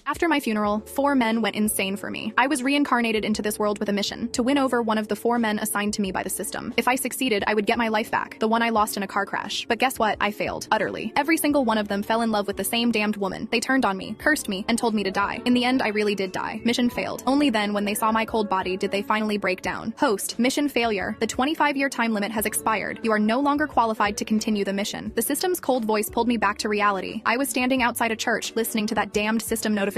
After my funeral, 4 men went insane for me. I was reincarnated into this world with a mission, to win over one of the 4 men assigned to me by the system. If I succeeded, I would get my life back, the one I lost in a car crash. But guess what? I failed, utterly. Every single one of them fell in love with the same damned woman. They turned on me, cursed me, and told me to die. In the end, I really did die. Mission failed. Only then, when they saw my cold body, did they finally break down. Host, mission failure. The 25-year time limit has expired. You are no longer qualified to continue the mission. The system's cold voice pulled me back to reality. I was standing outside a church, listening to that damned system notification.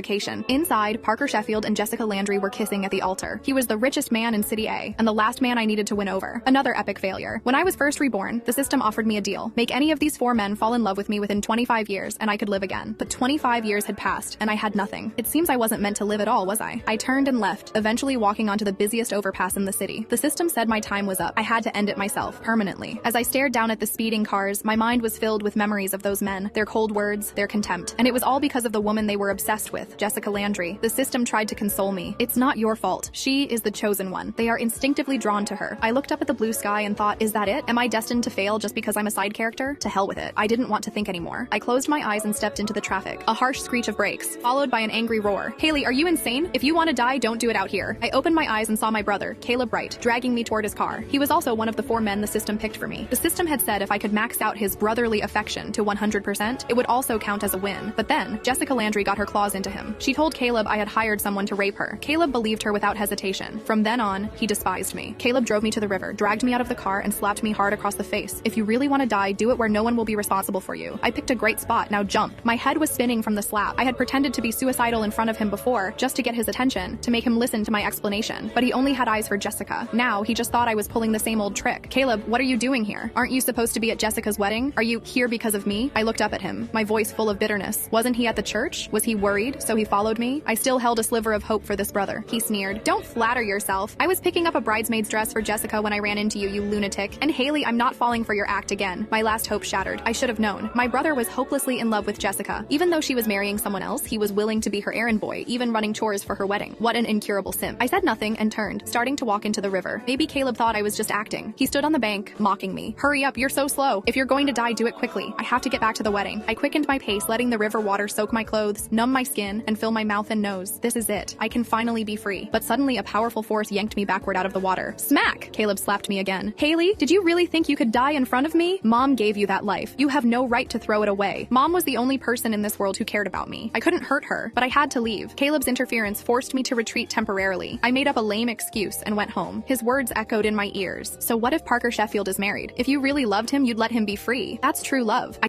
Inside, Parker Sheffield and Jessica Landry were kissing at the altar. He was the richest man in City A, and the last man I needed to win over. Another epic failure. When I was first reborn, the system offered me a deal. Make any of these 4 men fall in love with me within 25 years, and I could live again. But 25 years had passed, and I had nothing. It seems I wasn't meant to live at all, was I? I turned and left, eventually walking onto the busiest overpass in the city. The system said my time was up. I had to end it myself, permanently. As I stared down at the speeding cars, my mind was filled with memories of those men, their cold words, their contempt. And it was all because of the woman they were obsessed with, Jessica Landry. The system tried to console me. It's not your fault. She is the chosen one. They are instinctively drawn to her. I looked up at the blue sky and thought, is that it? Am I destined to fail just because I'm a side character? To hell with it. I didn't want to think anymore. I closed my eyes and stepped into the traffic. A harsh screech of brakes, followed by an angry roar. Haley, are you insane? If you want to die, don't do it out here. I opened my eyes and saw my brother, Caleb Wright, dragging me toward his car. He was also one of the 4 men the system picked for me. The system had said if I could max out his brotherly affection to 100%, it would also count as a win. But then, Jessica Landry got her claws into him. She told Caleb I had hired someone to rape her. Caleb believed her without hesitation. From then on, he despised me. Caleb drove me to the river, dragged me out of the car, and slapped me hard across the face. If you really want to die, do it where no one will be responsible for you. I picked a great spot, now jump. My head was spinning from the slap. I had pretended to be suicidal in front of him before, just to get his attention, to make him listen to my explanation. But he only had eyes for Jessica. Now, he just thought I was pulling the same old trick. Caleb, what are you doing here? Aren't you supposed to be at Jessica's wedding? Are you here because of me? I looked up at him, my voice full of bitterness. Wasn't he at the church? Was he worried, so he followed me? I still held a sliver of hope for this brother. He sneered. Don't flatter yourself. I was picking up a bridesmaid's dress for Jessica when I ran into you, you lunatic. And Haley, I'm not falling for your act again. My last hope shattered. I should have known. My brother was hopelessly in love with Jessica. Even though she was marrying someone else, he was willing to be her errand boy, even running chores for her wedding. What an incurable simp. I said nothing and turned, starting to walk into the river. Maybe Caleb thought I was just acting. He stood on the bank, mocking me. Hurry up, you're so slow. If you're going to die, do it quickly. I have to get back to the wedding. I quickened my pace, letting the river water soak my clothes, numb my skin, and fill my mouth and nose. This is it. I can finally be free. But suddenly a powerful force yanked me backward out of the water. Smack! Caleb slapped me again. Haley, did you really think you could die in front of me? Mom gave you that life. You have no right to throw it away. Mom was the only person in this world who cared about me. I couldn't hurt her, but I had to leave. Caleb's interference forced me to retreat temporarily. I made up a lame excuse and went home. His words echoed in my ears. So what if Parker Sheffield is married? If you really loved him, you'd let him be free. That's true love.